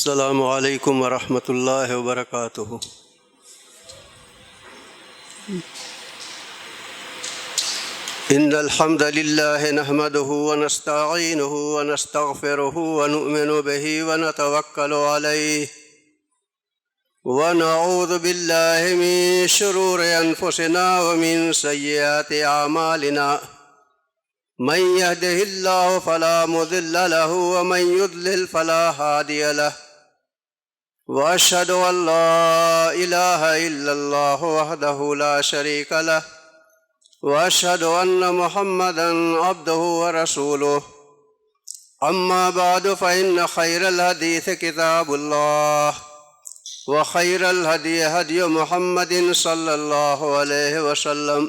السلام علیکم ورحمۃ اللہ وبرکاتہ۔ ان الحمد للہ نحمده ونستعینه ونستغفره ونؤمن به ونتوکل علیہ ونعوذ باللہ من شرور انفسنا ومن سیئات اعمالنا، من يهده الله فلا مضل له ومن يضلل فلا هادي له، وأشهد أن لا إله إلا الله وحده لا شريك له، وأشهد أن محمدا عبده ورسوله. أما بعد فإن خير الحديث كتاب الله، وخير الهدي هدي محمد صلى الله عليه وسلم،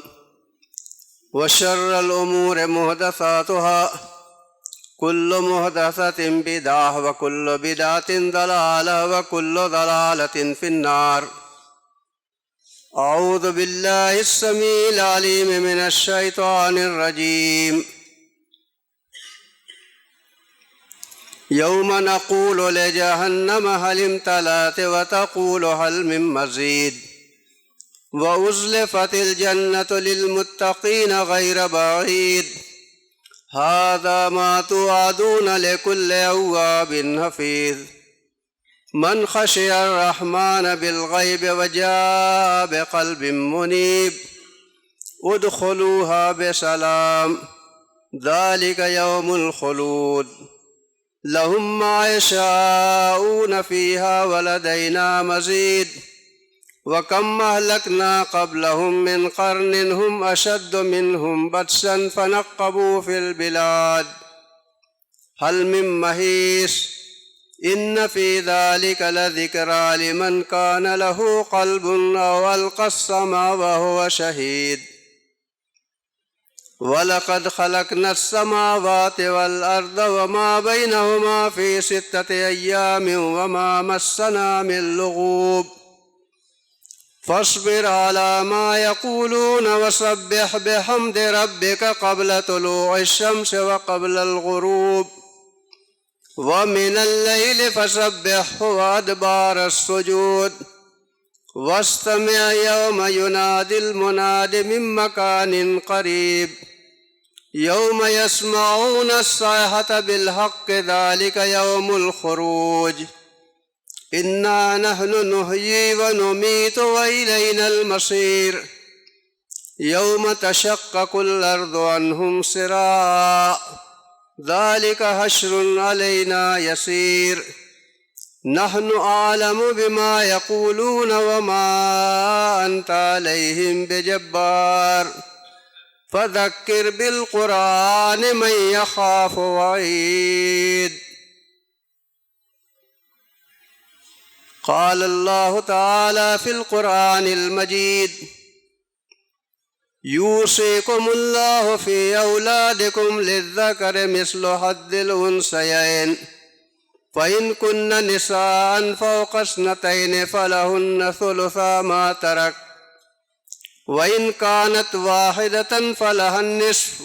وشر الأمور محدثاتها، كل محدثة بدعة، وكل بدعة ضلالة، وكل ضلالة في النار. أعوذ بالله السميع العليم من الشيطان الرجيم. يوم نقول لجهنم هل امتلأت وتقول هل من مزيد، وأزلفت الجنة للمتقين غير بعيد، هذا ما توعدون لكل أواب حفيظ. من خشي الرحمن بالغيب وجاء بقلب منيب، ادخلوها بسلام، ذلك يوم الخلود، لهم ما يشاءون فيها ولدينا مزيد. وكم أهلكنا قبلهم من قرن هم أشد منهم بطشا فنقبوا في البلاد هل من محيص. إن في ذلك لذكرى لمن كان له قلب أو ألقى السمع وهو شهيد. ولقد خلقنا السماوات والأرض وما بينهما في 6 أيام وما مسنا من لغوب. فاصبر على ما يقولون وسبح بحمد ربك قبل طلوع الشمس وقبل الغروب، ومن الليل فسبحه وأدبار السجود. واستمع يوم ينادي المناد من مكان قريب، يوم يسمعون الصيحة بالحق، ذلك يوم الخروج. إنا نحن نحيي ونميت وإلينا المصير. يوم تشقق الأرض عنهم سراعا، ذلك حشر علينا يسير. نحن أعلم بما يقولون وما أنت عليهم بجبار، فذكر بالقرآن من يخاف وعيد. قال الله تعالى في القرآن المجيد: يوصيكم الله في أولادكم للذكر مثل حظ الأنثيين، فإن كن نساء فوق 2 فلهن ثلثا ما ترك، وإن كانت واحدة فلها النصف،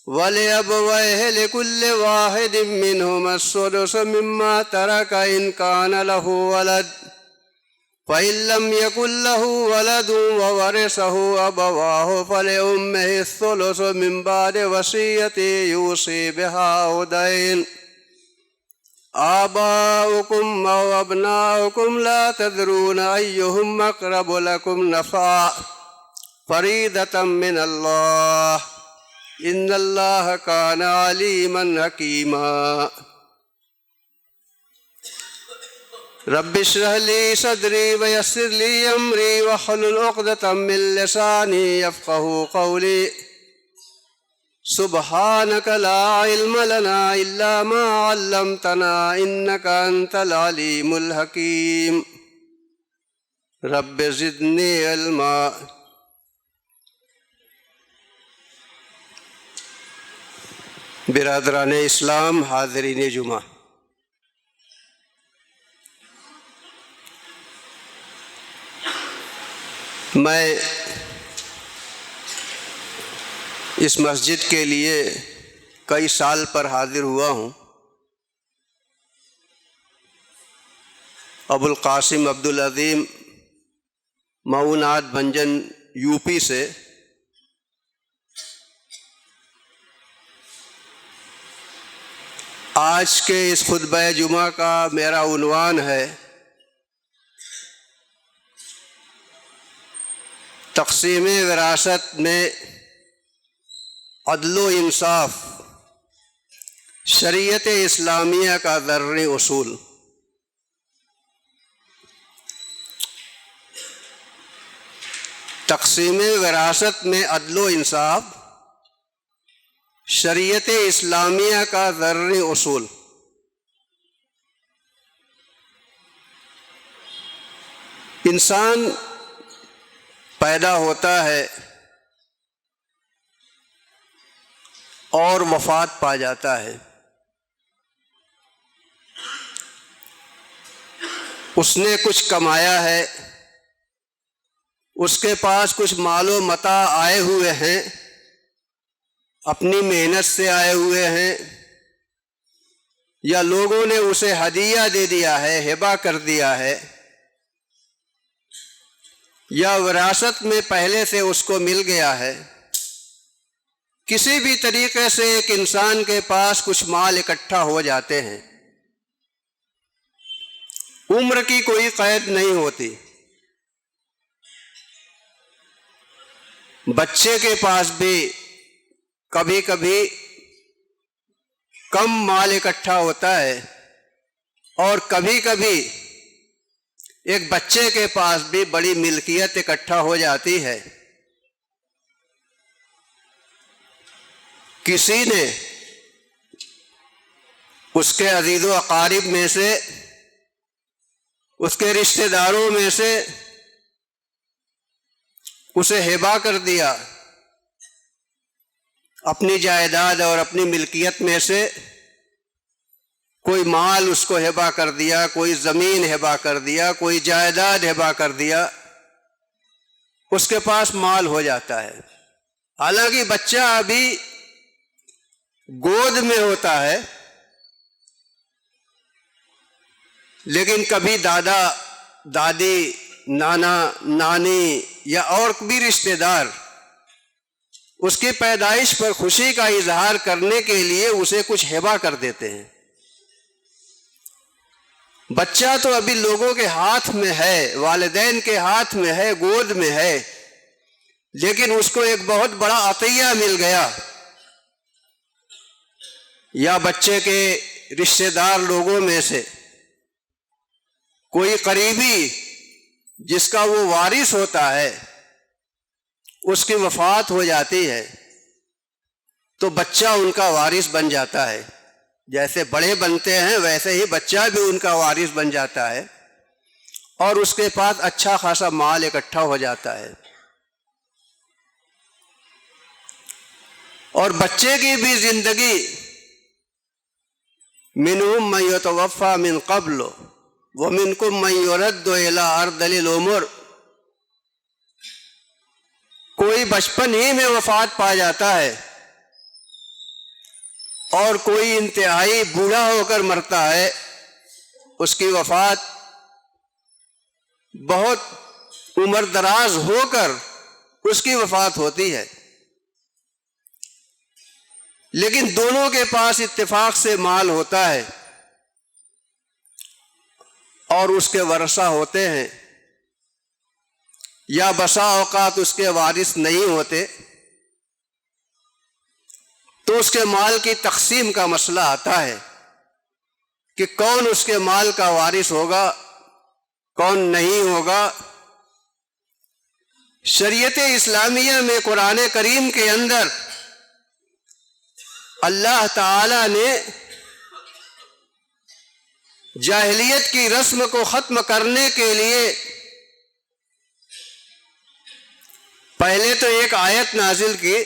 ولأبويه لكل واحد منهما السدس مما ترك إن كان له ولد، فإن لم يكن له ولد وورثه أبواه فلأمه الثلث من بعد وصية يوصي بها أو دين. آباؤكم أو أبناؤكم لا تدرون أيهم أقرب لكم نفعا، فريضة من الله، إن الله كان عليما حكيما. رب اشرح لي صدري ويسر لي أمري واحلل عقدة من لساني يفقهوا قولي. سبحانك لا علم لنا إلا ما علمتنا إنك أنت العليم الحكيم. رب زدني علما. برادران اسلام، حاضرین جمعہ، میں اس مسجد کے لیے کئی سال پر حاضر ہوا ہوں، ابو القاسم عبدالعظیم معاونات بھنجن یو پی سے، آج کے اس خطبہ جمعہ کا میرا عنوان ہے تقسیم وراثت میں عدل و انصاف، شریعت اسلامیہ کا ضروری اصول۔ تقسیم وراثت میں عدل و انصاف، شریعت اسلامیہ کا ضروری اصول۔ انسان پیدا ہوتا ہے اور وفات پا جاتا ہے۔ اس نے کچھ کمایا ہے، اس کے پاس کچھ مال و متاع آئے ہوئے ہیں، اپنی محنت سے آئے ہوئے ہیں، یا لوگوں نے اسے ہدیہ دے دیا ہے، ہبہ کر دیا ہے، یا وراثت میں پہلے سے اس کو مل گیا ہے۔ کسی بھی طریقے سے ایک انسان کے پاس کچھ مال اکٹھا ہو جاتے ہیں، عمر کی کوئی قید نہیں ہوتی۔ بچے کے پاس بھی کبھی کبھی کم مال اکٹھا ہوتا ہے، اور کبھی کبھی ایک بچے کے پاس بھی بڑی ملکیت اکٹھا ہو جاتی ہے۔ کسی نے اس کے عزیز و اقارب میں سے، اس کے رشتہ داروں میں سے اسے ہبہ کر دیا، اپنی جائیداد اور اپنی ملکیت میں سے کوئی مال اس کو ہبہ کر دیا، کوئی زمین ہبہ کر دیا، کوئی جائیداد ہبہ کر دیا، اس کے پاس مال ہو جاتا ہے۔ حالانکہ بچہ ابھی گود میں ہوتا ہے، لیکن کبھی دادا دادی، نانا نانی یا اور بھی رشتہ دار اس کی پیدائش پر خوشی کا اظہار کرنے کے لیے اسے کچھ ہبہ کر دیتے ہیں۔ بچہ تو ابھی لوگوں کے ہاتھ میں ہے، والدین کے ہاتھ میں ہے، گود میں ہے، لیکن اس کو ایک بہت بڑا عطیہ مل گیا، یا بچے کے رشتہ دار لوگوں میں سے کوئی قریبی جس کا وہ وارث ہوتا ہے، اس کی وفات ہو جاتی ہے تو بچہ ان کا وارث بن جاتا ہے۔ جیسے بڑے بنتے ہیں ویسے ہی بچہ بھی ان کا وارث بن جاتا ہے، اور اس کے پاس اچھا خاصا مال اکٹھا ہو جاتا ہے۔ اور بچے کی بھی زندگی منہم من یتوفی من قبل ومنکم من یرد الی ارذل العمر، کوئی بچپن ہی میں وفات پا جاتا ہے، اور کوئی انتہائی بوڑھا ہو کر مرتا ہے، اس کی وفات بہت عمر دراز ہو کر اس کی وفات ہوتی ہے۔ لیکن دونوں کے پاس اتفاق سے مال ہوتا ہے، اور اس کے ورثہ ہوتے ہیں، یا بسا اوقات اس کے وارث نہیں ہوتے، تو اس کے مال کی تقسیم کا مسئلہ آتا ہے کہ کون اس کے مال کا وارث ہوگا، کون نہیں ہوگا۔ شریعت اسلامیہ میں قرآن کریم کے اندر اللہ تعالی نے جاہلیت کی رسم کو ختم کرنے کے لیے پہلے تو ایک آیت نازل کی،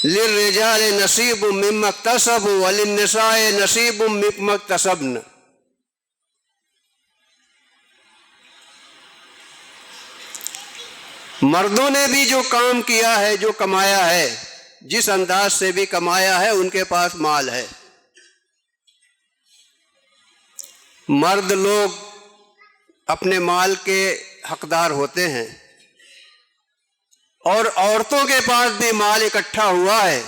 للرجال نصیب مما اکتسبوا وللنساء نصیب مما اکتسبن۔ مردوں نے بھی جو کام کیا ہے، جو کمایا ہے، جس انداز سے بھی کمایا ہے، ان کے پاس مال ہے، مرد لوگ اپنے مال کے حقدار ہوتے ہیں اور عورتوں کے پاس بھی مال اکٹھا ہوا ہے،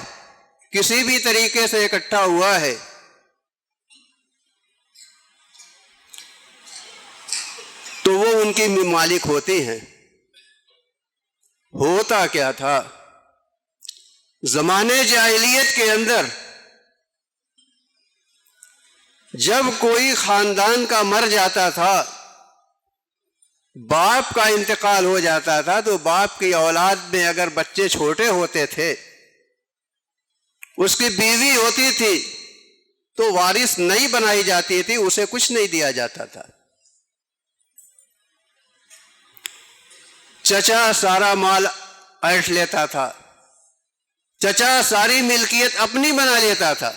کسی بھی طریقے سے اکٹھا ہوا ہے، تو وہ ان کی مالک ہوتی ہیں۔ ہوتا کیا تھا زمانے جاہلیت کے اندر، جب کوئی خاندان کا مر جاتا تھا، باپ کا انتقال ہو جاتا تھا، تو باپ کی اولاد میں اگر بچے چھوٹے ہوتے تھے، اس کی بیوی ہوتی تھی، تو وارث نہیں بنائی جاتی تھی، اسے کچھ نہیں دیا جاتا تھا۔ چچا سارا مال ایٹھ لیتا تھا، چچا ساری ملکیت اپنی بنا لیتا تھا،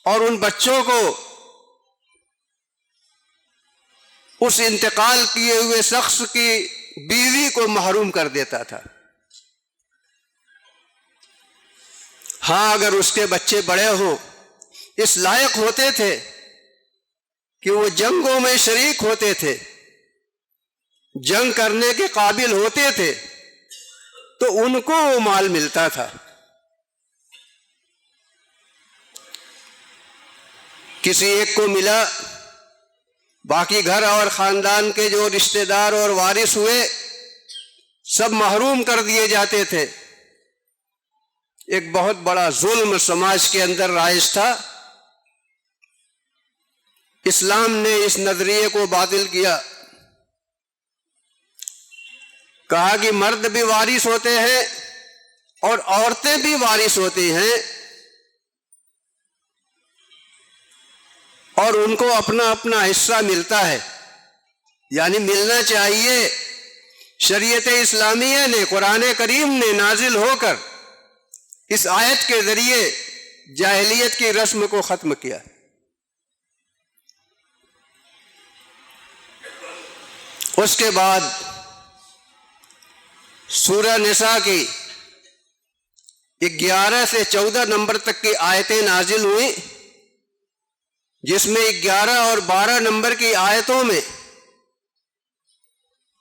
اور ان بچوں کو اس انتقال کیے ہوئے شخص کی بیوی کو محروم کر دیتا تھا۔ ہاں، اگر اس کے بچے بڑے ہوں، اس لائق ہوتے تھے کہ وہ جنگوں میں شریک ہوتے تھے، جنگ کرنے کے قابل ہوتے تھے، تو ان کو وہ مال ملتا تھا۔ کسی ایک کو ملا، باقی گھر اور خاندان کے جو رشتہ دار اور وارث ہوئے سب محروم کر دیے جاتے تھے۔ ایک بہت بڑا ظلم سماج کے اندر رائج تھا۔ اسلام نے اس نظریے کو باطل کیا، کہا کہ مرد بھی وارث ہوتے ہیں اور عورتیں بھی وارث ہوتی ہیں، اور ان کو اپنا اپنا حصہ ملتا ہے، یعنی ملنا چاہیے۔ شریعت اسلامیہ نے، قرآن کریم نے نازل ہو کر اس آیت کے ذریعے جاہلیت کی رسم کو ختم کیا۔ اس کے بعد سورہ نساء کی 11 سے 14 نمبر تک کی آیتیں نازل ہوئیں، جس میں 11 اور 12 نمبر کی آیتوں میں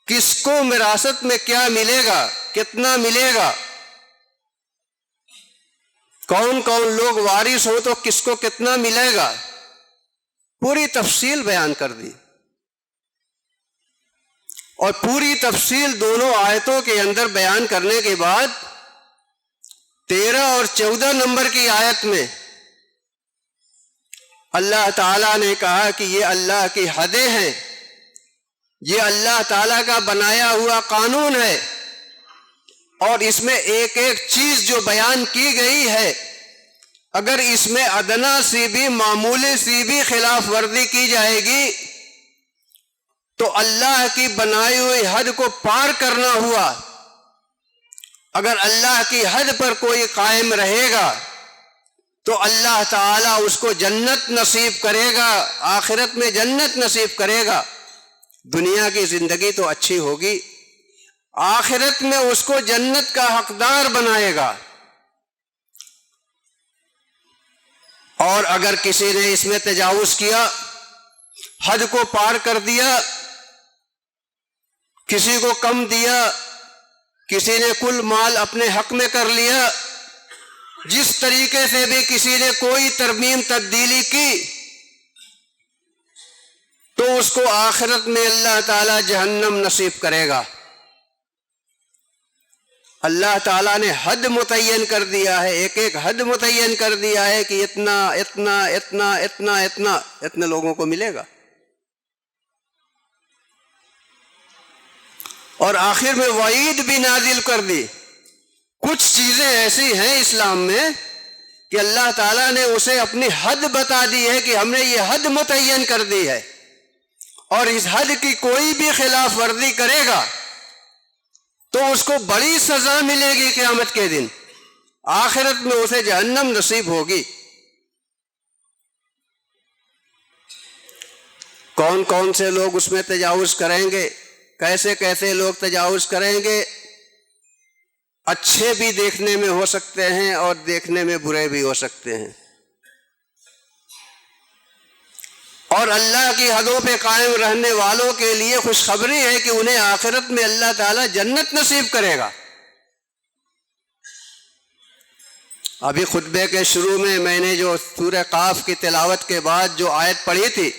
کس کو وراثت میں کیا ملے گا، کتنا ملے گا، کون کون لوگ وارث ہو تو کس کو کتنا ملے گا، پوری تفصیل بیان کر دی۔ اور پوری تفصیل دونوں آیتوں کے اندر بیان کرنے کے بعد 13 اور 14 نمبر کی آیت میں اللہ تعالیٰ نے کہا کہ یہ اللہ کی حدیں ہیں، یہ اللہ تعالیٰ کا بنایا ہوا قانون ہے، اور اس میں ایک ایک چیز جو بیان کی گئی ہے، اگر اس میں ادنا سی بھی، معمولی سی بھی خلاف ورزی کی جائے گی تو اللہ کی بنائی ہوئی حد کو پار کرنا ہوا۔ اگر اللہ کی حد پر کوئی قائم رہے گا تو اللہ تعالیٰ اس کو جنت نصیب کرے گا، آخرت میں جنت نصیب کرے گا۔ دنیا کی زندگی تو اچھی ہوگی، آخرت میں اس کو جنت کا حقدار بنائے گا۔ اور اگر کسی نے اس میں تجاوز کیا، حد کو پار کر دیا، کسی کو کم دیا، کسی نے کل مال اپنے حق میں کر لیا، جس طریقے سے بھی کسی نے کوئی ترمیم تبدیلی کی، تو اس کو آخرت میں اللہ تعالیٰ جہنم نصیب کرے گا۔ اللہ تعالیٰ نے حد متعین کر دیا ہے، ایک ایک حد متعین کر دیا ہے کہ اتنا اتنا اتنا اتنا اتنا اتنے لوگوں کو ملے گا۔ اور آخر میں وعید بھی نازل کر دی۔ کچھ چیزیں ایسی ہیں اسلام میں کہ اللہ تعالیٰ نے اسے اپنی حد بتا دی ہے کہ ہم نے یہ حد متعین کر دی ہے، اور اس حد کی کوئی بھی خلاف ورزی کرے گا تو اس کو بڑی سزا ملے گی قیامت کے دن، آخرت میں اسے جہنم نصیب ہوگی۔ کون کون سے لوگ اس میں تجاوز کریں گے، کیسے کیسے لوگ تجاوز کریں گے، اچھے بھی دیکھنے میں ہو سکتے ہیں اور دیکھنے میں برے بھی ہو سکتے ہیں۔ اور اللہ کی حدوں پہ قائم رہنے والوں کے لیے خوشخبری ہے کہ انہیں آخرت میں اللہ تعالیٰ جنت نصیب کرے گا۔ ابھی خطبے کے شروع میں نے جو سورہ قاف کی تلاوت کے بعد جو آیت پڑھی تھی،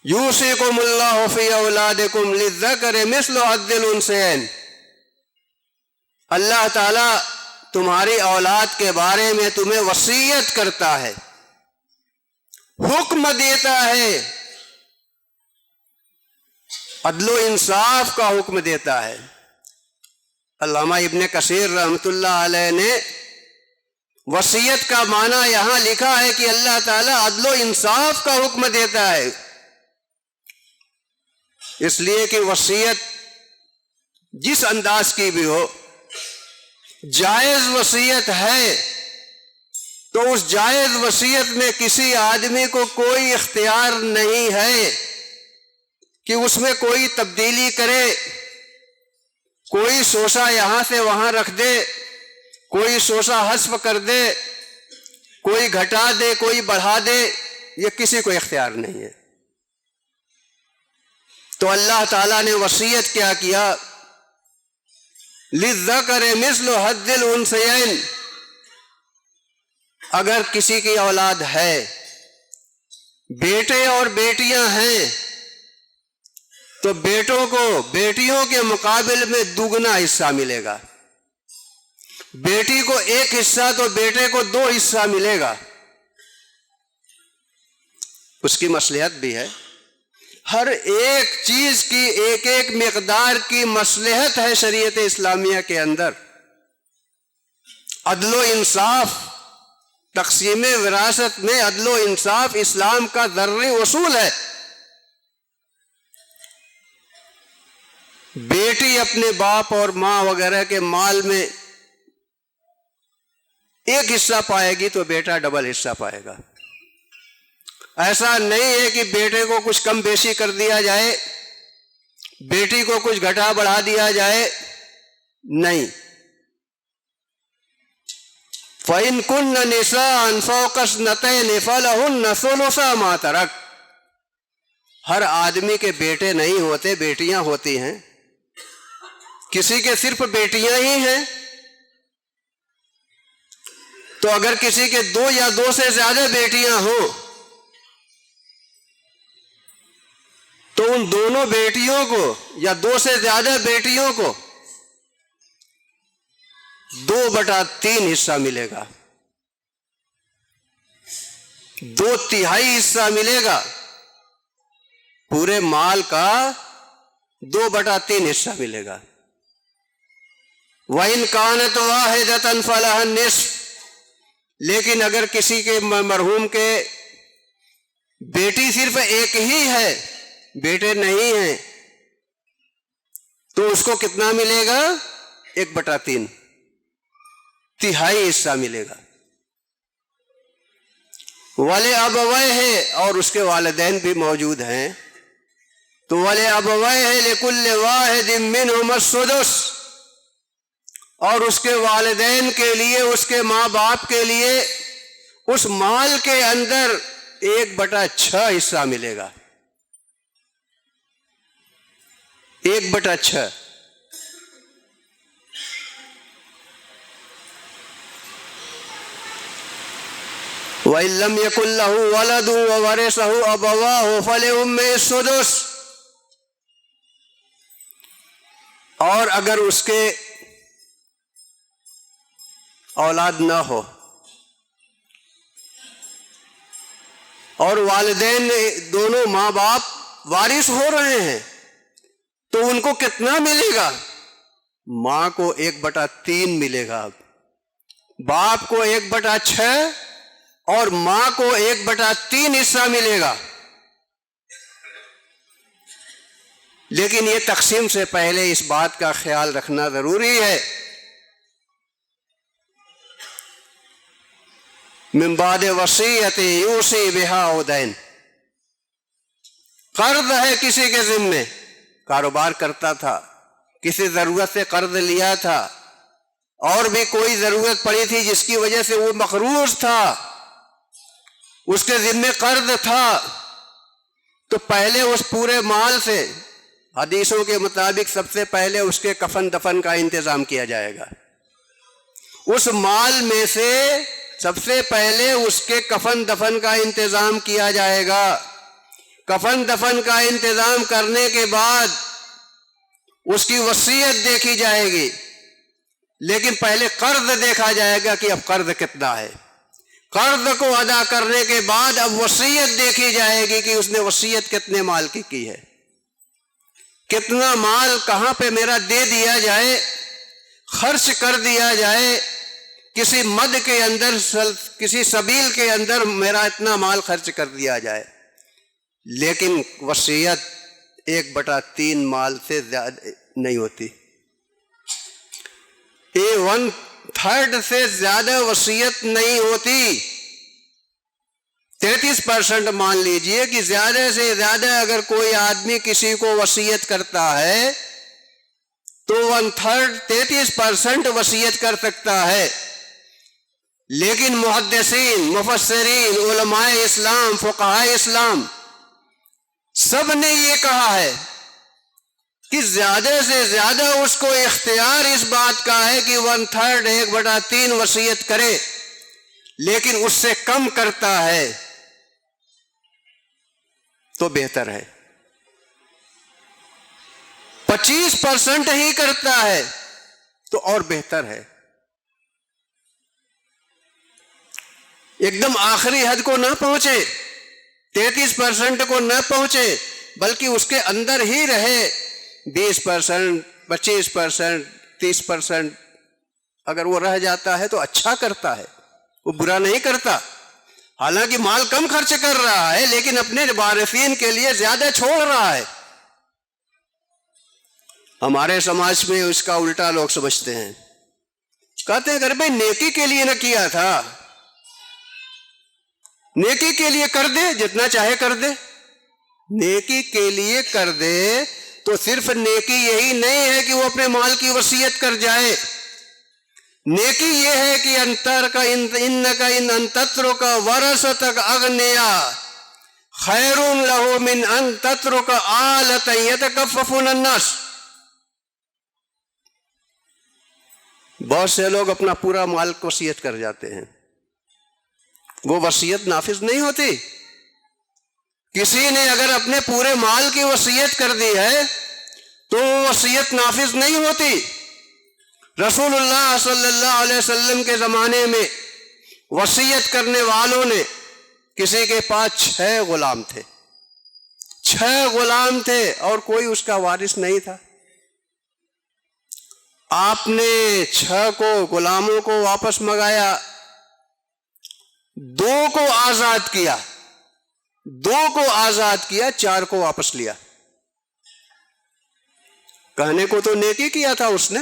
یوصیکم اللہ فی اولادکم للذکر مثل حظ الانثیین، اللہ تعالیٰ تمہاری اولاد کے بارے میں تمہیں وصیت کرتا ہے، حکم دیتا ہے، عدل و انصاف کا حکم دیتا ہے۔ علامہ ابن کثیر رحمۃ اللہ علیہ نے وصیت کا معنی یہاں لکھا ہے کہ اللہ تعالیٰ عدل و انصاف کا حکم دیتا ہے، اس لیے کہ وصیت جس انداز کی بھی ہو، جائز وصیت ہے تو اس جائز وصیت میں کسی آدمی کو کوئی اختیار نہیں ہے کہ اس میں کوئی تبدیلی کرے، کوئی شوشہ یہاں سے وہاں رکھ دے، کوئی شوشہ حذف کر دے، کوئی گھٹا دے، کوئی بڑھا دے، یہ کسی کو اختیار نہیں ہے۔ تو اللہ تعالیٰ نے وصیت کیا کیا، للذکر مثل حظ الانثیین، اگر کسی کی اولاد ہے، بیٹے اور بیٹیاں ہیں، تو بیٹوں کو بیٹیوں کے مقابل میں دوگنا حصہ ملے گا، بیٹی کو ایک حصہ تو بیٹے کو 2 حصہ ملے گا۔ اس کی مصلحت بھی ہے، ہر ایک چیز کی ایک ایک مقدار کی مصلحت ہے شریعت اسلامیہ کے اندر۔ عدل و انصاف، تقسیم وراثت میں عدل و انصاف اسلام کا ضروری اصول ہے۔ بیٹی اپنے باپ اور ماں وغیرہ کے مال میں ایک حصہ پائے گی تو بیٹا ڈبل حصہ پائے گا۔ ایسا نہیں ہے کہ بیٹے کو کچھ کم بیشی کر دیا جائے، بیٹی کو کچھ گھٹا بڑھا دیا جائے، نہیں۔ فَإِن كُنَّ نِسَاءً فَوْقَ اثْنَتَيْنِ فَلَهُنَّ ثُلُثَا مَا تَرَكَ، ہر آدمی کے بیٹے نہیں ہوتے، بیٹیاں ہوتی ہیں، کسی کے صرف بیٹیاں ہی ہیں، تو اگر کسی کے 2 یا 2 سے زیادہ بیٹیاں ہوں تو ان دونوں بیٹیوں کو یا 2 سے زیادہ بیٹیوں کو 2/3 حصہ ملے گا، 2/3 حصہ ملے گا، پورے مال کا 2/3 حصہ ملے گا۔ وَإِن كَانَتْ وَاحِدَةً فَلَهَا النِّصْفُ، لیکن اگر کسی کے مرحوم کے بیٹی صرف ایک ہی ہے، بیٹے نہیں ہیں، تو اس کو کتنا ملے گا؟ 1/3، تہائی حصہ ملے گا۔ وَلِأَبَوَيْهِ، اور اس کے والدین بھی موجود ہیں، تو وَلِأَبَوَيْهِ لِكُلِّ وَاحِدٍ مِّنْهُمَا السُّدُسُ، اور اس کے والدین کے لیے، اس کے ماں باپ کے لیے اس مال کے اندر 1/6 حصہ ملے گا، 1/6۔ وَإِن لَّمْ يَكُن لَّهُ وَلَدٌ وَوَرِثَهُ أَبَوَاهُ فَلِأُمِّهِ السُّدُسُ، اور اگر اس کے اولاد نہ ہو اور والدین دونوں ماں باپ وارث ہو رہے ہیں، تو ان کو کتنا ملے گا؟ ماں کو 1/3 ملے گا، باپ کو 1/6 اور ماں کو 1/3 حصہ ملے گا۔ لیکن یہ تقسیم سے پہلے اس بات کا خیال رکھنا ضروری ہے، من بعد وصیت یوصی بہا او دین، قرض ہے کسی کے ذمے، کاروبار کرتا تھا، کسی ضرورت سے قرض لیا تھا، اور بھی کوئی ضرورت پڑی تھی جس کی وجہ سے وہ مقروض تھا، اس کے ذمے قرض تھا، تو پہلے اس پورے مال سے حدیثوں کے مطابق سب سے پہلے اس کے کفن دفن کا انتظام کیا جائے گا۔ اس مال میں سے سب سے پہلے اس کے کفن دفن کا انتظام کیا جائے گا۔ کفن دفن کا انتظام کرنے کے بعد اس کی وصیت دیکھی جائے گی، لیکن پہلے قرض دیکھا جائے گا کہ اب قرض کتنا ہے۔ قرض کو ادا کرنے کے بعد اب وصیت دیکھی جائے گی کہ اس نے وصیت کتنے مال کی ہے، کتنا مال کہاں پہ میرا دے دیا جائے، خرچ کر دیا جائے، کسی مد کے اندر، کسی سبیل کے اندر میرا اتنا مال خرچ کر دیا جائے۔ لیکن وصیت 1/3 مال سے زیادہ نہیں ہوتی، 1/3 سے زیادہ وصیت نہیں ہوتی۔ 33% مان لیجئے کہ زیادہ سے زیادہ اگر کوئی آدمی کسی کو وصیت کرتا ہے تو 1/3 33% وصیت کر سکتا ہے۔ لیکن محدثین، مفسرین، علماء اسلام، فقہاء اسلام سب نے یہ کہا ہے کہ زیادہ سے زیادہ اس کو اختیار اس بات کا ہے کہ 1/3 1/3 وصیت کرے، لیکن اس سے کم کرتا ہے تو بہتر ہے۔ 25% ہی کرتا ہے تو اور بہتر ہے۔ ایک دم آخری حد کو نہ پہنچے، 33% کو نہ پہنچے، بلکہ اس کے اندر ہی رہے، 20%، 25%، 30%۔ اگر وہ رہ جاتا ہے تو اچھا کرتا ہے، وہ برا نہیں کرتا۔ حالانکہ مال کم خرچ کر رہا ہے لیکن اپنے وارثین کے لیے زیادہ چھوڑ رہا ہے۔ ہمارے سماج میں اس کا الٹا لوگ سمجھتے ہیں، کہتے ہیں اگر بھائی نیکی کے لیے نہ کیا تھا، نیکی کے لیے کر دے، جتنا چاہے کر دے، نیکی کے لیے کر دے تو صرف نیکی یہی نہیں ہے کہ وہ اپنے مال کی وصیت کر جائے، نیکی یہ ہے کہ ان تترک ورثتک اغنیاء خیر لہ من ان تترک آلۃ یتکففون الناس۔ بہت سے لوگ اپنا پورا مال وصیت کر جاتے ہیں، وہ وصیت نافذ نہیں ہوتی۔ کسی نے اگر اپنے پورے مال کی وصیت کر دی ہے تو وہ وصیت نافذ نہیں ہوتی۔ رسول اللہ صلی اللہ علیہ وسلم کے زمانے میں وصیت کرنے والوں نے، کسی کے پاس 6 غلام تھے، 6 غلام تھے اور کوئی اس کا وارث نہیں تھا۔ آپ نے 6 کو غلاموں کو واپس منگایا، 2 کو آزاد کیا، 2 کو آزاد کیا، 4 کو واپس لیا۔ کہنے کو تو نیکی کیا تھا اس نے،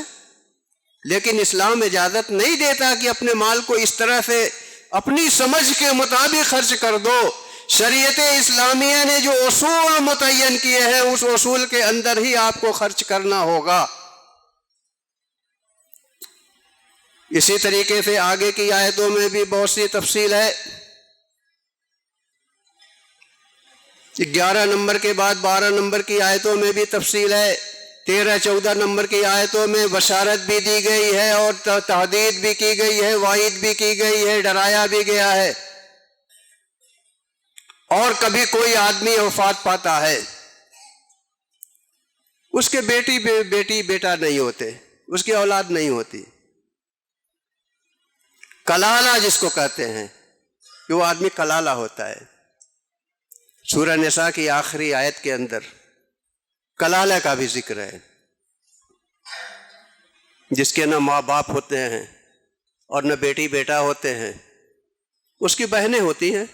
لیکن اسلام اجازت نہیں دیتا کہ اپنے مال کو اس طرح سے اپنی سمجھ کے مطابق خرچ کر دو۔ شریعت اسلامیہ نے جو اصول متعین کیے ہیں اس اصول کے اندر ہی آپ کو خرچ کرنا ہوگا۔ اسی طریقے سے آگے کی آیتوں میں بھی بہت سی تفصیل ہے۔ 11 نمبر کے بعد 12 نمبر کی آیتوں میں بھی تفصیل ہے، 13-14 نمبر کی آیتوں میں بشارت بھی دی گئی ہے اور تحدید بھی کی گئی ہے، وعید بھی کی گئی ہے، ڈرایا بھی گیا ہے۔ اور کبھی کوئی آدمی وفات پاتا ہے، اس کے بیٹی بیٹا نہیں ہوتے، اس کی اولاد نہیں ہوتی، کلالہ جس کو کہتے ہیں کہ وہ آدمی کلالہ ہوتا ہے۔ سورہ نساء کی آخری آیت کے اندر کلالہ کا بھی ذکر ہے، جس کے نہ ماں باپ ہوتے ہیں اور نہ بیٹی بیٹا ہوتے ہیں، اس کی بہنیں ہوتی ہیں،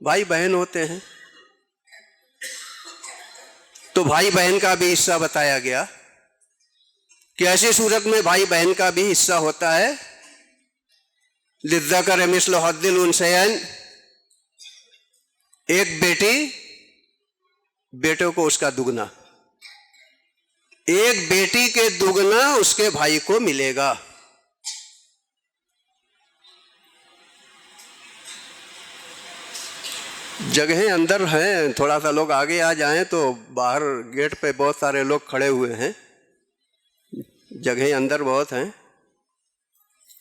بھائی بہن ہوتے ہیں۔ تو بھائی بہن کا بھی حصہ بتایا گیا کہ ایسی صورت میں بھائی بہن کا بھی حصہ ہوتا ہے۔ للذکر مثل حظ الانثیین، ایک بیٹی، بیٹوں کو اس کا دگنا، ایک بیٹی کے دگنا اس کے بھائی کو ملے گا۔ جگہیں اندر ہیں، تھوڑا سا لوگ آگے آ جائیں تو باہر گیٹ پہ بہت سارے لوگ کھڑے ہوئے ہیں، جگہیں اندر بہت ہیں،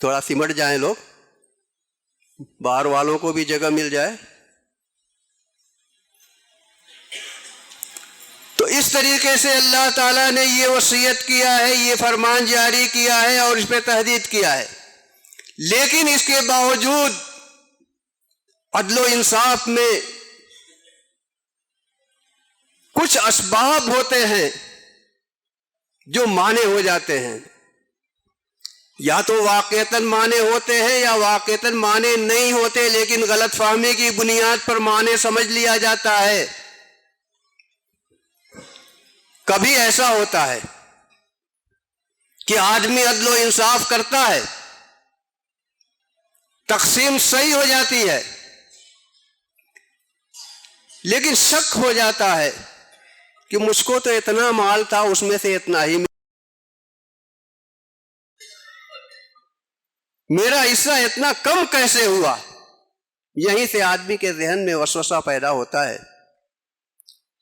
تھوڑا سمٹ جائیں لوگ، باہر والوں کو بھی جگہ مل جائے۔ تو اس طریقے سے اللہ تعالیٰ نے یہ وصیت کیا ہے، یہ فرمان جاری کیا ہے اور اس پہ تحدید کیا ہے، لیکن اس کے باوجود عدل و انصاف میں کچھ اسباب ہوتے ہیں جو مانع ہو جاتے ہیں، یا تو واقعتاً مانع ہوتے ہیں یا واقعتاً مانع نہیں ہوتے، لیکن غلط فہمی کی بنیاد پر مانع سمجھ لیا جاتا ہے۔ کبھی ایسا ہوتا ہے کہ آدمی عدل و انصاف کرتا ہے، تقسیم صحیح ہو جاتی ہے، لیکن شک ہو جاتا ہے کہ مجھ کو تو اتنا مال تھا، اس میں سے اتنا ہی میرا حصہ اتنا کم کیسے ہوا؟ یہیں سے آدمی کے ذہن میں وسوسہ پیدا ہوتا ہے،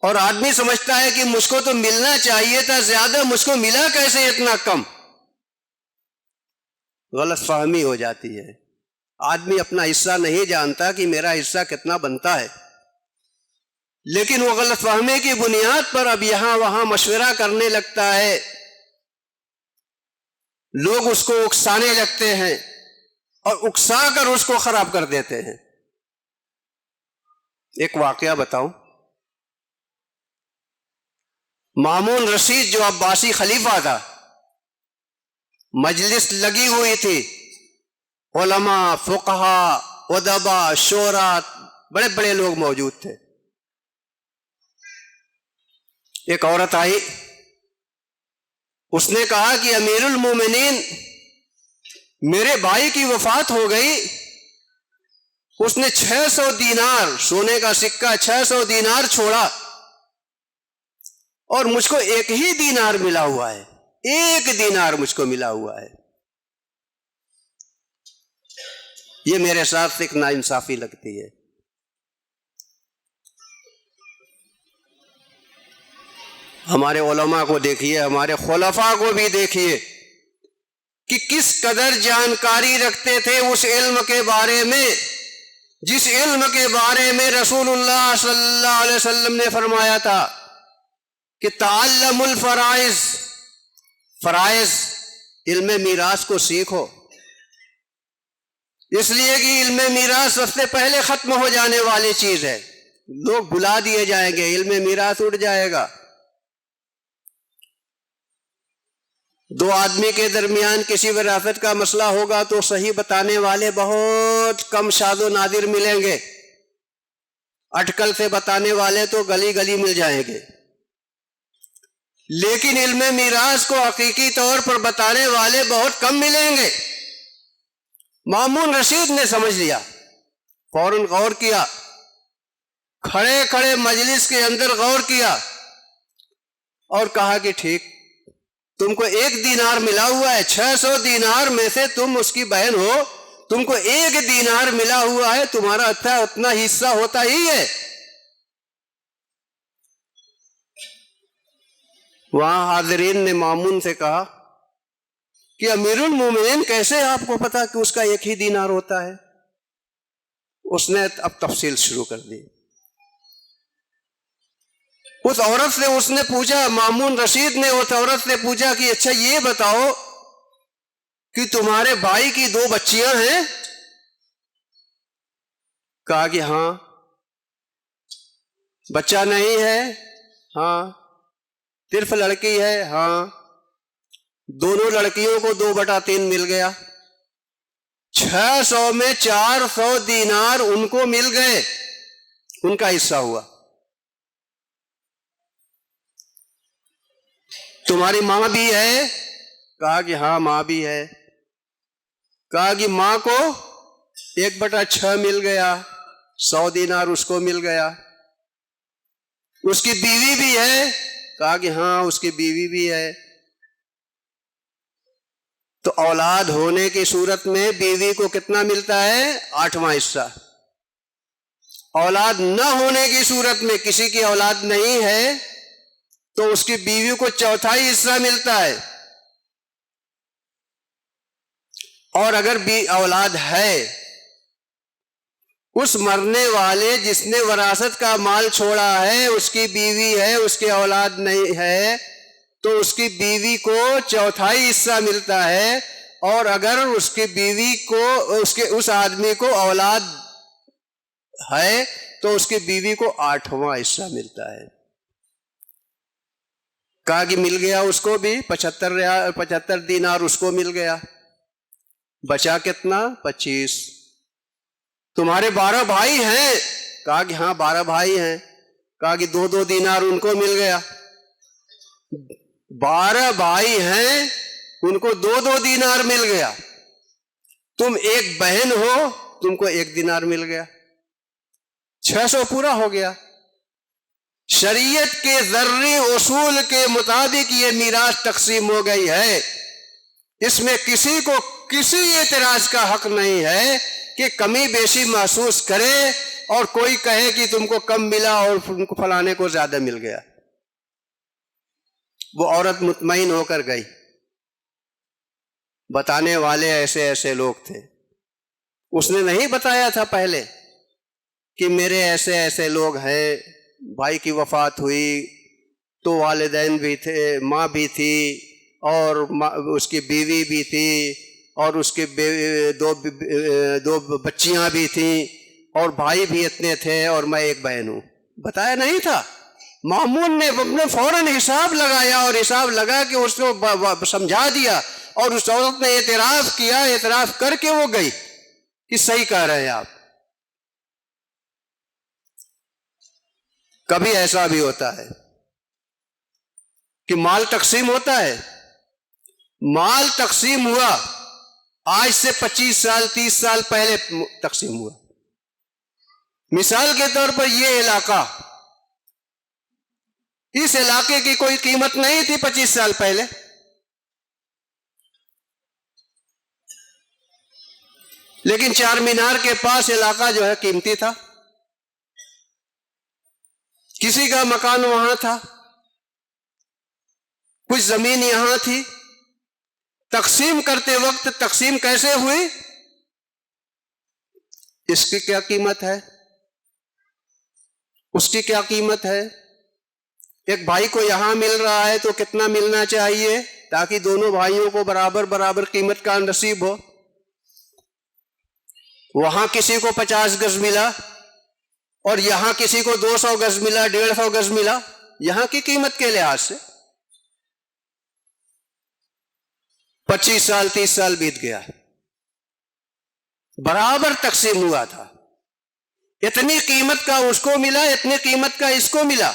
اور آدمی سمجھتا ہے کہ مجھ کو تو ملنا چاہیے تھا زیادہ، مجھ کو ملا کیسے اتنا کم؟ غلط فہمی ہو جاتی ہے، آدمی اپنا حصہ نہیں جانتا کہ میرا حصہ کتنا بنتا ہے، لیکن وہ غلط فہمی کی بنیاد پر اب یہاں وہاں مشورہ کرنے لگتا ہے، لوگ اس کو اکسانے لگتے ہیں اور اکسا کر اس کو خراب کر دیتے ہیں۔ ایک واقعہ بتاؤں، مامون رشید جو عباسی خلیفہ تھا، مجلس لگی ہوئی تھی، علماء، فقہاء، ادباء، شعراء، بڑے بڑے لوگ موجود تھے۔ ایک عورت آئی، اس نے کہا کہ امیر المومنین، میرے بھائی کی وفات ہو گئی، اس نے 600 دینار سونے کا سکہ، 600 دینار چھوڑا، اور مجھ کو ایک ہی دینار ملا ہوا ہے، ایک دینار مجھ کو ملا ہوا ہے، یہ میرے ساتھ ایک ناانصافی لگتی ہے۔ ہمارے علماء کو دیکھیے، ہمارے خلفاء کو بھی دیکھیے کہ کس قدر جانکاری رکھتے تھے اس علم کے بارے میں، جس علم کے بارے میں رسول اللہ صلی اللہ علیہ وسلم نے فرمایا تھا کہ تعلم الفرائض، فرائض، علم میراث کو سیکھو، اس لیے کہ علم میراث سب سے پہلے ختم ہو جانے والی چیز ہے، لوگ بھلا دیے جائیں گے، علم میراث اٹھ جائے گا۔ دو آدمی کے درمیان کسی وراثت کا مسئلہ ہوگا تو صحیح بتانے والے بہت کم شاذ و نادر ملیں گے، اٹکل سے بتانے والے تو گلی گلی مل جائیں گے، لیکن علم میراث کو حقیقی طور پر بتانے والے بہت کم ملیں گے۔ مامون رشید نے سمجھ لیا، فوراً غور کیا، کھڑے کھڑے مجلس کے اندر غور کیا اور کہا کہ ٹھیک، تم کو ایک دینار ملا ہوا ہے، 600 دینار میں سے تم اس کی بہن ہو، تم کو ایک دینار ملا ہوا ہے، تمہارا اچھا اتنا حصہ ہوتا ہی ہے۔ وہاں حاضرین نے مامون سے کہا کہ امیر المومنین کیسے آپ کو پتا کہ اس کا ایک ہی دینار ہوتا ہے؟ اس نے اب تفصیل شروع کر دی، اس عورت سے اس نے پوچھا، مامون رشید نے اس عورت سے پوچھا کہ اچھا یہ بتاؤ کہ تمہارے بھائی کی 2 بچیاں ہیں؟ کہا کہ ہاں۔ بچہ نہیں ہے؟ ہاں۔ صرف لڑکی ہے؟ ہاں۔ دونوں لڑکیوں کو 2/3 مل گیا، 600 میں 400 دینار ان کو مل گئے، ان کا حصہ ہوا۔ تمہاری ماں بھی ہے؟ کہا کہ ہاں ماں بھی ہے۔ کہا کہ ماں کو 1/6 مل گیا، 100 دینار اس کو مل گیا۔ اس کی بیوی بھی ہے؟ کہا کہ ہاں اس کی بیوی بھی ہے۔ تو اولاد ہونے کی صورت میں بیوی کو کتنا ملتا ہے؟ 8واں حصہ۔ اولاد نہ ہونے کی صورت میں کسی کی اولاد نہیں ہے تو اس کی بیوی کو چوتھائی حصہ ملتا ہے، اور اگر بھی اولاد ہے، اس مرنے والے جس نے وراثت کا مال چھوڑا ہے اس کی بیوی ہے، اس کی اولاد نہیں ہے، تو اس کی بیوی کو چوتھائی حصہ ملتا ہے، اور اگر اس کی بیوی کو اس آدمی کو اولاد ہے تو اس کی بیوی کو 8واں حصہ ملتا ہے۔ کہا کہ مل گیا اس کو بھی 75 دینار اس کو مل گیا، بچا کتنا؟ 25۔ تمہارے 12 بھائی ہیں؟ کہا کہ ہاں 12 بھائی ہیں۔ کہا کہ 2 دینار ان کو مل گیا۔ 12 بھائی ہیں، ان کو 2 دینار مل گیا۔ تم ایک بہن ہو، تم کو 1 دینار مل گیا، 600 پورا ہو گیا۔ شریعت کے ذرّی اصول کے مطابق یہ میراث تقسیم ہو گئی ہے۔ اس میں کسی کو کسی اعتراض کا حق نہیں ہے کہ کمی بیشی محسوس کرے اور کوئی کہے کہ تم کو کم ملا اور تم کو فلانے کو زیادہ مل گیا۔ وہ عورت مطمئن ہو کر گئی، بتانے والے ایسے لوگ تھے، اس نے نہیں بتایا تھا پہلے کہ میرے ایسے لوگ ہیں، بھائی کی وفات ہوئی تو والدین بھی تھے، ماں بھی تھی، اور اس کی بیوی بھی تھی، اور اس کی 2 بچیاں بھی تھیں، اور بھائی بھی اتنے تھے، اور میں ایک بہن ہوں۔ بتایا نہیں تھا۔ مامون نے فوراً حساب لگایا، اور حساب لگا کے اس کو سمجھا دیا، اور اس عورت نے اعتراف کیا، اعتراف کر کے وہ گئی کہ صحیح کہہ رہے ہیں آپ۔ کبھی ایسا بھی ہوتا ہے کہ مال تقسیم ہوتا ہے، مال تقسیم ہوا آج سے 25 سال 30 سال پہلے تقسیم ہوا۔ مثال کے طور پر یہ علاقہ، اس علاقے کی کوئی قیمت نہیں تھی 25 سال پہلے، لیکن چار مینار کے پاس علاقہ جو ہے قیمتی تھا، کسی کا مکان وہاں تھا، کچھ زمین یہاں تھی۔ تقسیم کرتے وقت تقسیم کیسے ہوئی؟ اس کی کیا قیمت ہے، اس کی کیا قیمت ہے؟ ایک بھائی کو یہاں مل رہا ہے تو کتنا ملنا چاہیے تاکہ دونوں بھائیوں کو برابر قیمت کا نصیب ہو؟ وہاں کسی کو 50 گز ملا اور یہاں کسی کو 200 گز ملا، 150 گز ملا، یہاں کی قیمت کے لحاظ سے 25 سال 30 سال بیت گیا، برابر تقسیم ہوا تھا، اتنی قیمت کا اس کو ملا، اتنی قیمت کا اس کو ملا،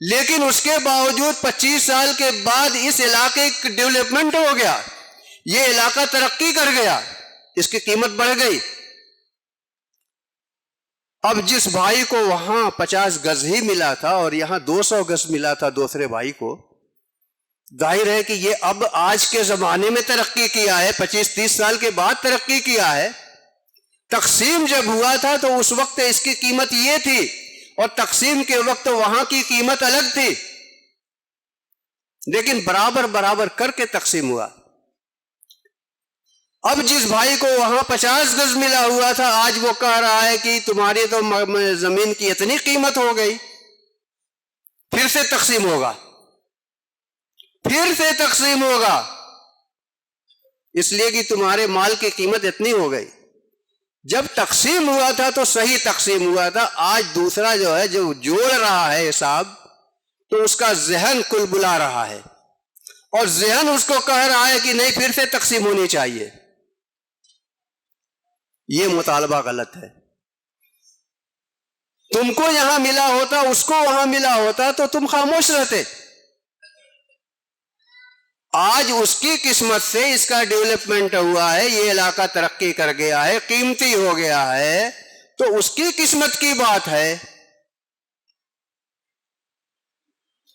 لیکن اس کے باوجود 25 سال کے بعد اس علاقے کی ڈیولپمنٹ ہو گیا، یہ علاقہ ترقی کر گیا، اس کی قیمت بڑھ گئی۔ اب جس بھائی کو وہاں 50 گز ہی ملا تھا اور یہاں 200 گز ملا تھا دوسرے بھائی کو، ظاہر ہے کہ یہ اب آج کے زمانے میں ترقی کیا ہے، 25-30 سال کے بعد ترقی کیا ہے۔ تقسیم جب ہوا تھا تو اس وقت اس کی قیمت یہ تھی، اور تقسیم کے وقت وہاں کی قیمت الگ تھی، لیکن برابر کر کے تقسیم ہوا۔ اب جس بھائی کو وہاں 50 گز ملا ہوا تھا، آج وہ کہہ رہا ہے کہ تمہاری تو زمین کی اتنی قیمت ہو گئی، پھر سے تقسیم ہوگا، پھر سے تقسیم ہوگا، اس لیے کہ تمہارے مال کی قیمت اتنی ہو گئی۔ جب تقسیم ہوا تھا تو صحیح تقسیم ہوا تھا، آج دوسرا جو ہے جو جوڑ رہا ہے حساب، تو اس کا ذہن کل بلا رہا ہے، اور ذہن اس کو کہہ رہا ہے کہ نہیں پھر سے تقسیم ہونی چاہیے۔ یہ مطالبہ غلط ہے۔ تم کو یہاں ملا ہوتا، اس کو وہاں ملا ہوتا تو تم خاموش رہتے۔ آج اس کی قسمت سے اس کا ڈیولپمنٹ ہوا ہے، یہ علاقہ ترقی کر گیا ہے، قیمتی ہو گیا ہے، تو اس کی قسمت کی بات ہے۔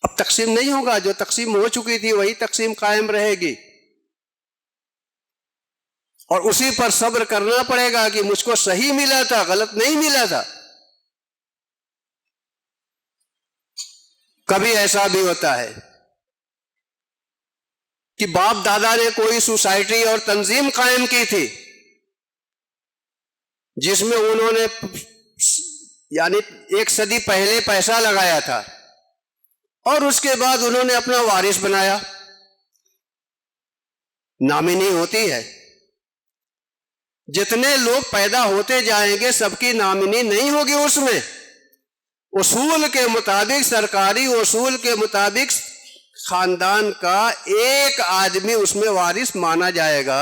اب تقسیم نہیں ہوگا، جو تقسیم ہو چکی تھی وہی تقسیم قائم رہے گی۔ اور اسی پر صبر کرنا پڑے گا کہ مجھ کو صحیح ملا تھا، غلط نہیں ملا تھا۔ کبھی ایسا بھی ہوتا ہے کہ باپ دادا نے کوئی سوسائٹی اور تنظیم قائم کی تھی جس میں انہوں نے یعنی 1 صدی پہلے پیسہ لگایا تھا، اور اس کے بعد انہوں نے اپنا وارث بنایا، نامنی ہوتی ہے۔ جتنے لوگ پیدا ہوتے جائیں گے سب کی نامنی نہیں ہوگی اس میں، اصول کے مطابق، سرکاری اصول کے مطابق خاندان کا ایک آدمی اس میں وارث مانا جائے گا،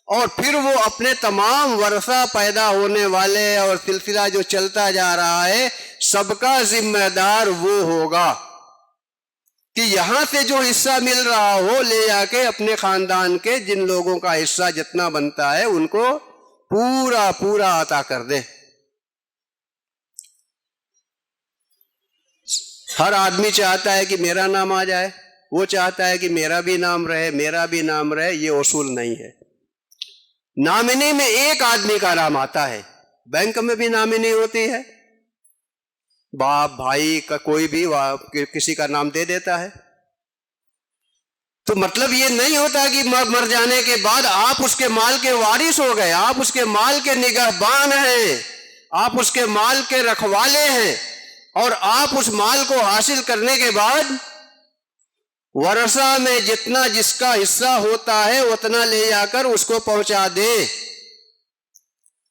اور پھر وہ اپنے تمام ورثہ پیدا ہونے والے اور سلسلہ جو چلتا جا رہا ہے سب کا ذمہ دار وہ ہوگا کہ یہاں سے جو حصہ مل رہا ہو لے جا کے اپنے خاندان کے جن لوگوں کا حصہ جتنا بنتا ہے ان کو پورا پورا عطا کر دے۔ ہر آدمی چاہتا ہے کہ میرا نام آ جائے، وہ چاہتا ہے کہ میرا بھی نام رہے، میرا بھی نام رہے، یہ اصول نہیں ہے۔ نامنی میں ایک آدمی کا نام آتا ہے، بینک میں بھی نامنی ہوتی ہے، باپ بھائی کا کوئی بھی کسی کا نام دے دیتا ہے۔ تو مطلب یہ نہیں ہوتا کہ مر جانے کے بعد آپ اس کے مال کے وارث ہو گئے، آپ اس کے مال کے نگہبان ہیں، آپ اس کے مال کے رکھوالے ہیں، اور آپ اس مال کو حاصل کرنے کے بعد ورثہ میں جتنا جس کا حصہ ہوتا ہے اتنا لے جا کر اس کو پہنچا دے۔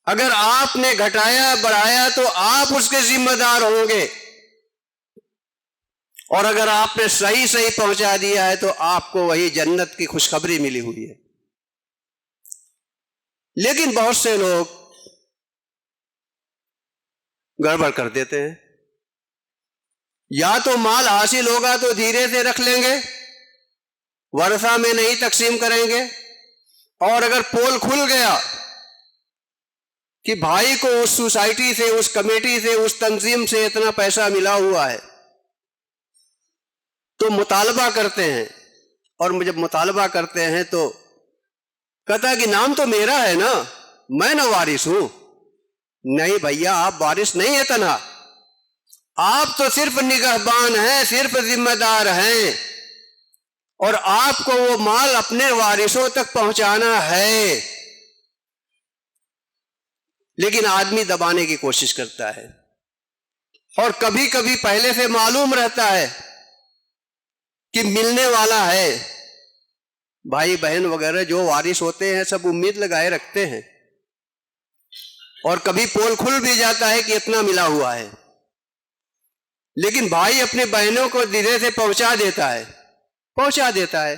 اگر آپ نے گھٹایا بڑھایا تو آپ اس کے ذمہ دار ہوں گے، اور اگر آپ نے صحیح صحیح پہنچا دیا ہے تو آپ کو وہی جنت کی خوشخبری ملی ہوئی ہے۔ لیکن بہت سے لوگ گڑبڑ کر دیتے ہیں، یا تو مال حاصل ہوگا تو دھیرے سے رکھ لیں گے، ورثہ میں نہیں تقسیم کریں گے، اور اگر پول کھل گیا کہ بھائی کو اس سوسائٹی سے، اس کمیٹی سے، اس تنظیم سے اتنا پیسہ ملا ہوا ہے تو مطالبہ کرتے ہیں، اور جب مطالبہ کرتے ہیں تو کہتا ہے کہ نام تو میرا ہے نا، میں نہ وارث ہوں۔ نہیں بھیا، آپ وارث نہیں ہیں تنہا، آپ تو صرف نگہبان ہیں، صرف ذمہ دار ہیں، اور آپ کو وہ مال اپنے وارثوں تک پہنچانا ہے۔ لیکن آدمی دبانے کی کوشش کرتا ہے، اور کبھی کبھی پہلے سے معلوم رہتا ہے کہ ملنے والا ہے۔ بھائی بہن وغیرہ جو وارث ہوتے ہیں سب امید لگائے رکھتے ہیں، اور کبھی پول کھل بھی جاتا ہے کہ اتنا ملا ہوا ہے، لیکن بھائی اپنے بہنوں کو دھیرے سے پہنچا دیتا ہے۔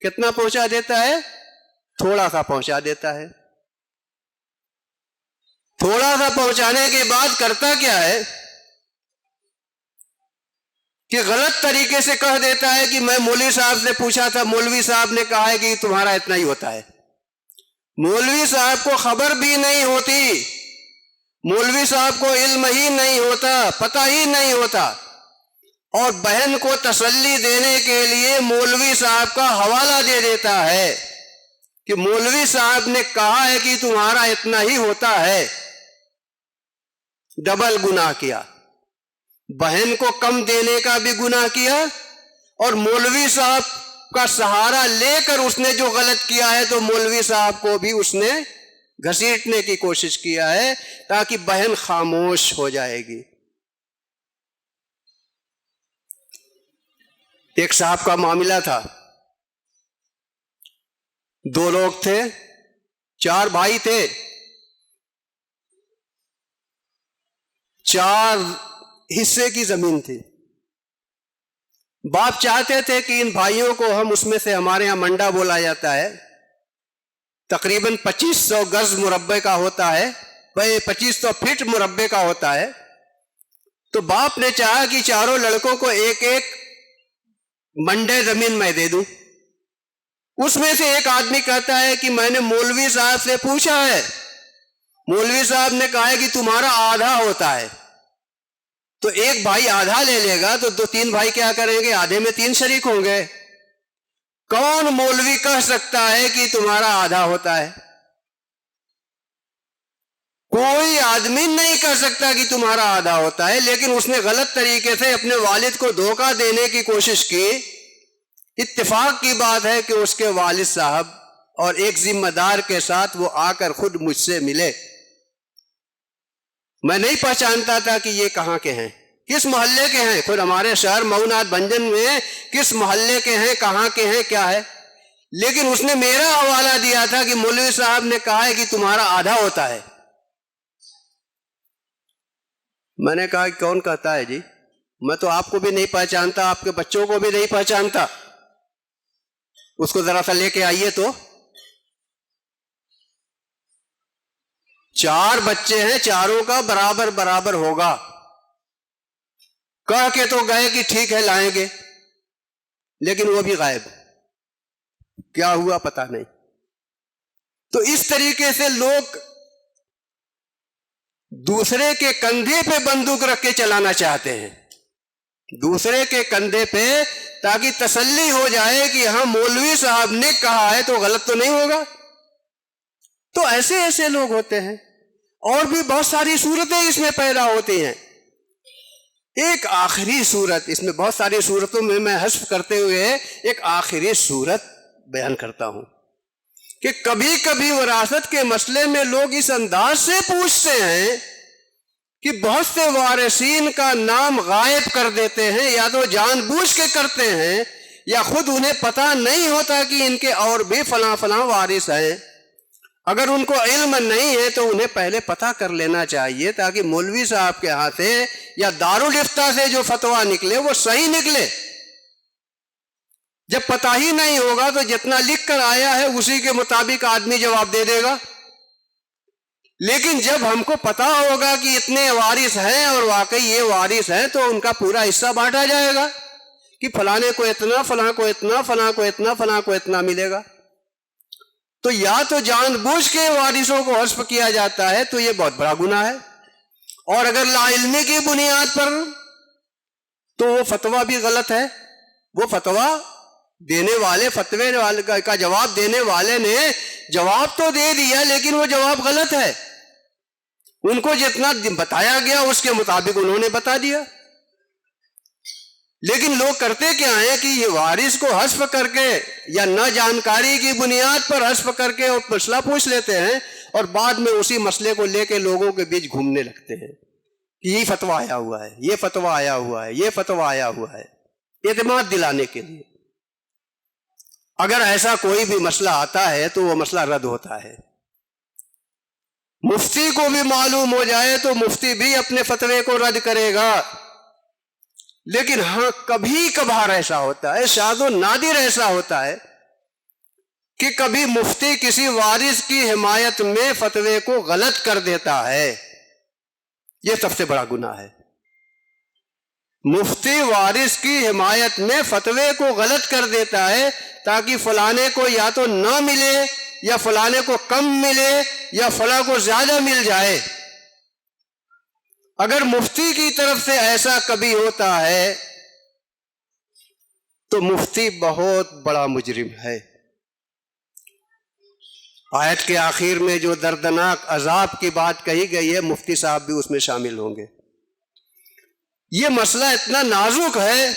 کتنا پہنچا دیتا ہے؟ تھوڑا سا پہنچا دیتا ہے۔ تھوڑا سا پہنچانے کے بعد کرتا کیا ہے کہ غلط طریقے سے کہہ دیتا ہے کہ میں مولوی صاحب سے پوچھا تھا، مولوی صاحب نے کہا ہے کہ تمہارا اتنا ہی ہوتا ہے۔ مولوی صاحب کو خبر بھی نہیں ہوتی، مولوی صاحب کو علم ہی نہیں ہوتا، پتہ ہی نہیں ہوتا، اور بہن کو تسلی دینے کے لیے مولوی صاحب کا حوالہ دے دیتا ہے کہ مولوی صاحب نے کہا ہے کہ تمہارا اتنا ہی ہوتا ہے۔ ڈبل گناہ کیا، بہن کو کم دینے کا بھی گناہ کیا، اور مولوی صاحب کا سہارا لے کر اس نے جو غلط کیا ہے تو مولوی صاحب کو بھی اس نے گھسیٹنے کی کوشش کیا ہے تاکہ بہن خاموش ہو جائے گی۔ ایک صاحب کا معاملہ تھا، 2 لوگ تھے، 4 بھائی تھے، 4 حصے کی زمین تھی۔ باپ چاہتے تھے کہ ان بھائیوں کو ہم، اس میں سے ہمارے ہاں منڈا بولا جاتا ہے، تقریباً 2500 گز مربع کا ہوتا ہے، 2500 فٹ مربع کا ہوتا ہے۔ تو باپ نے چاہا کہ چاروں لڑکوں کو ایک ایک منڈے زمین میں دے دوں۔ اس میں سے ایک آدمی کہتا ہے کہ میں نے مولوی صاحب سے پوچھا ہے، مولوی صاحب نے کہا ہے کہ تمہارا آدھا ہوتا ہے۔ تو ایک بھائی آدھا لے لے گا تو 2-3 بھائی کیا کریں گے؟ آدھے میں 3 شریک ہوں گے۔ کون مولوی کہہ سکتا ہے کہ تمہارا آدھا ہوتا ہے؟ کوئی آدمی نہیں کر سکتا کہ تمہارا آدھا ہوتا ہے، لیکن اس نے غلط طریقے سے اپنے والد کو دھوکہ دینے کی کوشش کی۔ اتفاق کی بات ہے کہ اس کے والد صاحب اور ایک ذمہ دار کے ساتھ وہ آ کر خود مجھ سے ملے۔ میں نہیں پہچانتا تھا کہ یہ کہاں کے ہیں، کس محلے کے ہیں، خود ہمارے شہر مئو ناتھ بھنجن میں کس محلے کے ہیں، کہاں کے ہیں، کیا ہے، لیکن اس نے میرا حوالہ دیا تھا کہ مولوی صاحب نے کہا ہے کہ تمہارا آدھا ہوتا ہے۔ میں نے کہا کہ کون کہتا ہے جی؟ میں تو آپ کو بھی نہیں پہچانتا، آپ کے بچوں کو بھی نہیں پہچانتا، اس کو ذرا سا لے کے آئیے تو۔ 4 بچے ہیں، چاروں کا برابر برابر ہوگا۔ کہہ کے تو گئے کہ ٹھیک ہے لائیں گے، لیکن وہ بھی غائب، کیا ہوا پتہ نہیں۔ تو اس طریقے سے لوگ دوسرے کے کندھے پہ بندوق رکھ کے چلانا چاہتے ہیں، دوسرے کے کندھے پہ، تاکہ تسلی ہو جائے کہ ہاں مولوی صاحب نے کہا ہے تو غلط تو نہیں ہوگا۔ تو ایسے ایسے لوگ ہوتے ہیں، اور بھی بہت ساری صورتیں اس میں پیدا ہوتی ہیں۔ ایک آخری صورت، اس میں بہت ساری صورتوں میں حذف کرتے ہوئے ایک آخری صورت بیان کرتا ہوں کہ کبھی کبھی وراثت کے مسئلے میں لوگ اس انداز سے پوچھتے ہیں کہ بہت سے وارثین کا نام غائب کر دیتے ہیں، یا تو جان بوجھ کے کرتے ہیں، یا خود انہیں پتہ نہیں ہوتا کہ ان کے اور بھی فلاں فلاں وارث ہیں۔ اگر ان کو علم نہیں ہے تو انہیں پہلے پتہ کر لینا چاہیے، تاکہ مولوی صاحب کے ہاتھ سے یا دارالافتاء سے جو فتویٰ نکلے وہ صحیح نکلے۔ جب پتہ ہی نہیں ہوگا تو جتنا لکھ کر آیا ہے اسی کے مطابق آدمی جواب دے دے گا، لیکن جب ہم کو پتہ ہوگا کہ اتنے وارث ہیں اور واقعی یہ وارث ہیں، تو ان کا پورا حصہ بانٹا جائے گا کہ فلانے کو اتنا، فلاں کو اتنا، فلاں کو اتنا، فلاں کو اتنا ملے گا۔ تو یا تو جان بوجھ کے وارثوں کو حذف کیا جاتا ہے تو یہ بہت بڑا گناہ ہے، اور اگر لا علمی کی بنیاد پر تو وہ فتویٰ بھی غلط ہے۔ وہ فتویٰ دینے والے، فتوے کا جواب دینے والے نے جواب تو دے دیا، لیکن وہ جواب غلط ہے۔ ان کو جتنا بتایا گیا اس کے مطابق انہوں نے بتا دیا، لیکن لوگ کرتے کیا ہیں کہ یہ وارث کو حذف کر کے یا نہ جانکاری کی بنیاد پر حذف کر کے اور مسئلہ پوچھ لیتے ہیں، اور بعد میں اسی مسئلے کو لے کے لوگوں کے بیچ گھومنے لگتے ہیں کہ یہ فتویٰ آیا ہوا ہے، یہ فتویٰ آیا ہوا ہے، یہ فتویٰ آیا ہوا ہے، اعتماد دلانے کے لیے۔ اگر ایسا کوئی بھی مسئلہ آتا ہے تو وہ مسئلہ رد ہوتا ہے۔ مفتی کو بھی معلوم ہو جائے تو مفتی بھی اپنے فتوے کو رد کرے گا، لیکن ہاں کبھی کبھار ایسا ہوتا ہے، شاذ و نادر ایسا ہوتا ہے کہ کبھی مفتی کسی وارث کی حمایت میں فتوے کو غلط کر دیتا ہے۔ یہ سب سے بڑا گناہ ہے۔ مفتی وارث کی حمایت میں فتوے کو غلط کر دیتا ہے تاکہ فلانے کو یا تو نہ ملے، یا فلانے کو کم ملے، یا فلاں کو زیادہ مل جائے۔ اگر مفتی کی طرف سے ایسا کبھی ہوتا ہے تو مفتی بہت بڑا مجرم ہے۔ آیت کے آخر میں جو دردناک عذاب کی بات کہی گئی ہے، مفتی صاحب بھی اس میں شامل ہوں گے۔ یہ مسئلہ اتنا نازک ہے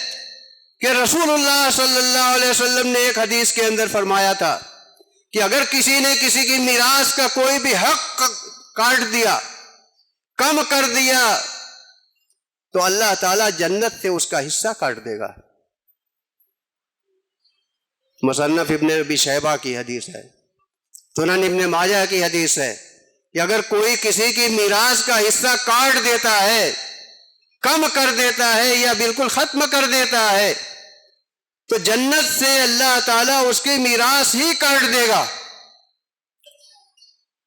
کہ رسول اللہ صلی اللہ علیہ وسلم نے ایک حدیث کے اندر فرمایا تھا کہ اگر کسی نے کسی کی میراث کا کوئی بھی حق کاٹ دیا، کم کر دیا، تو اللہ تعالیٰ جنت سے اس کا حصہ کاٹ دے گا۔ مصنف ابن ابی شیبہ کی حدیث ہے، سنن ابن ماجہ کی حدیث ہے کہ اگر کوئی کسی کی میراث کا حصہ کاٹ دیتا ہے، کم کر دیتا ہے، یا بالکل ختم کر دیتا ہے، تو جنت سے اللہ تعالیٰ اس کی میراث ہی کاٹ دے گا۔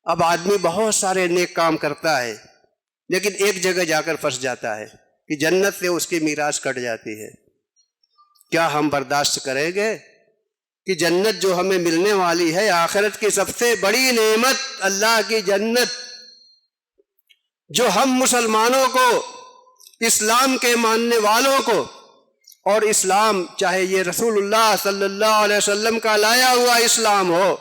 اب آدمی بہت سارے نیک کام کرتا ہے، لیکن ایک جگہ جا کر پھنس جاتا ہے کہ جنت سے اس کی میراث کٹ جاتی ہے۔ کیا ہم برداشت کریں گے کہ جنت جو ہمیں ملنے والی ہے، آخرت کی سب سے بڑی نعمت اللہ کی جنت، جو ہم مسلمانوں کو، اسلام کے ماننے والوں کو، اور اسلام چاہے یہ رسول اللہ صلی اللہ علیہ وسلم کا لایا ہوا اسلام ہو،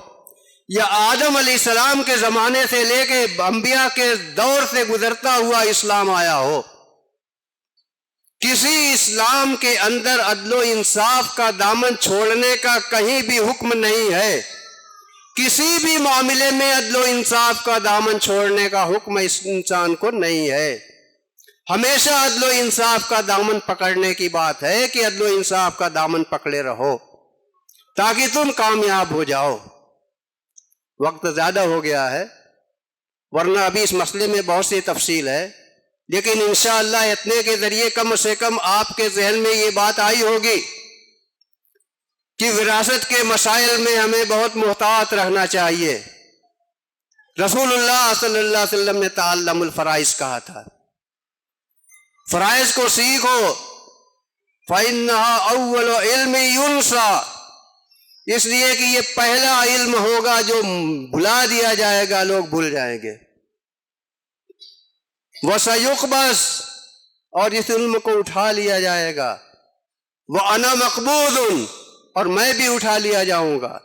یا آدم علیہ السلام کے زمانے سے لے کے انبیاء کے دور سے گزرتا ہوا اسلام آیا ہو، کسی اسلام کے اندر عدل و انصاف کا دامن چھوڑنے کا کہیں بھی حکم نہیں ہے، کسی بھی معاملے میں عدل و انصاف کا دامن چھوڑنے کا حکم اس انسان کو نہیں ہے۔ ہمیشہ عدل و انصاف کا دامن پکڑنے کی بات ہے کہ عدل و انصاف کا دامن پکڑے رہو تاکہ تم کامیاب ہو جاؤ۔ وقت زیادہ ہو گیا ہے، ورنہ ابھی اس مسئلے میں بہت سی تفصیل ہے، لیکن انشاءاللہ اتنے کے ذریعے کم سے کم آپ کے ذہن میں یہ بات آئی ہوگی کہ وراثت کے مسائل میں ہمیں بہت محتاط رہنا چاہیے۔ رسول اللہ صلی اللہ علیہ وسلم نے تعلم الفرائض کہا تھا، فرائض کو سیکھو، فَإِنَّهَا أَوَّلُ عِلْمِ يُنْسَى، اس لیے کہ یہ پہلا علم ہوگا جو بھلا دیا جائے گا، لوگ بھول جائیں گے۔ وَسَيُقْبَضْ، اور اس علم کو اٹھا لیا جائے گا۔ وَأَنَا مَقْبُوضٌ، اور میں بھی اٹھا لیا جاؤں گا۔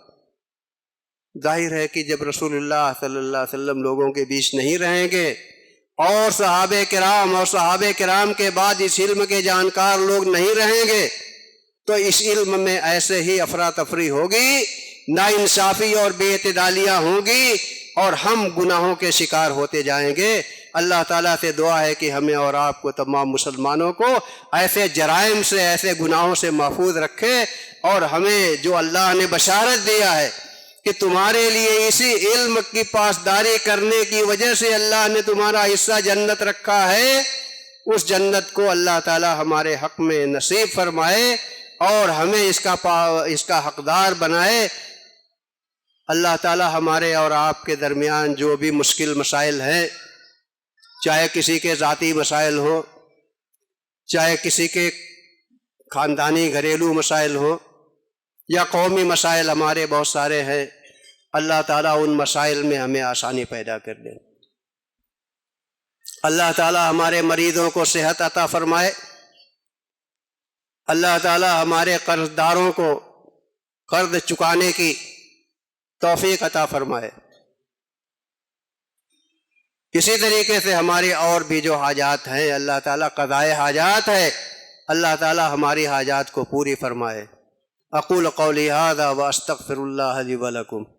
ظاہر ہے کہ جب رسول اللہ صلی اللہ علیہ وسلم لوگوں کے بیچ نہیں رہیں گے اور صحابہ کرام کے بعد اس علم کے جانکار لوگ نہیں رہیں گے تو اس علم میں ایسے ہی افراتفری ہوگی، ناانصافی اور بے اعتدالیاں ہوں گی، اور ہم گناہوں کے شکار ہوتے جائیں گے۔ اللہ تعالیٰ سے دعا ہے کہ ہمیں اور آپ کو، تمام مسلمانوں کو، ایسے جرائم سے، ایسے گناہوں سے محفوظ رکھے، اور ہمیں جو اللہ نے بشارت دیا ہے کہ تمہارے لیے اسی علم کی پاسداری کرنے کی وجہ سے اللہ نے تمہارا حصہ جنت رکھا ہے، اس جنت کو اللہ تعالی ہمارے حق میں نصیب فرمائے اور ہمیں اس کا حقدار بنائے۔ اللہ تعالی ہمارے اور آپ کے درمیان جو بھی مشکل مسائل ہیں، چاہے کسی کے ذاتی مسائل ہوں، چاہے کسی کے خاندانی گھریلو مسائل ہوں، یا قومی مسائل ہمارے بہت سارے ہیں، اللہ تعالیٰ ان مسائل میں ہمیں آسانی پیدا کر دے۔ اللہ تعالیٰ ہمارے مریضوں کو صحت عطا فرمائے، اللہ تعالیٰ ہمارے قرض داروں کو قرض چکانے کی توفیق عطا فرمائے۔ اسی طریقے سے ہماری اور بھی جو حاجات ہیں، اللہ تعالیٰ قضائے حاجات ہے، اللہ تعالیٰ ہماری حاجات کو پوری فرمائے۔ اقول قولی ھذا واستغفر اللہ لی ولکم۔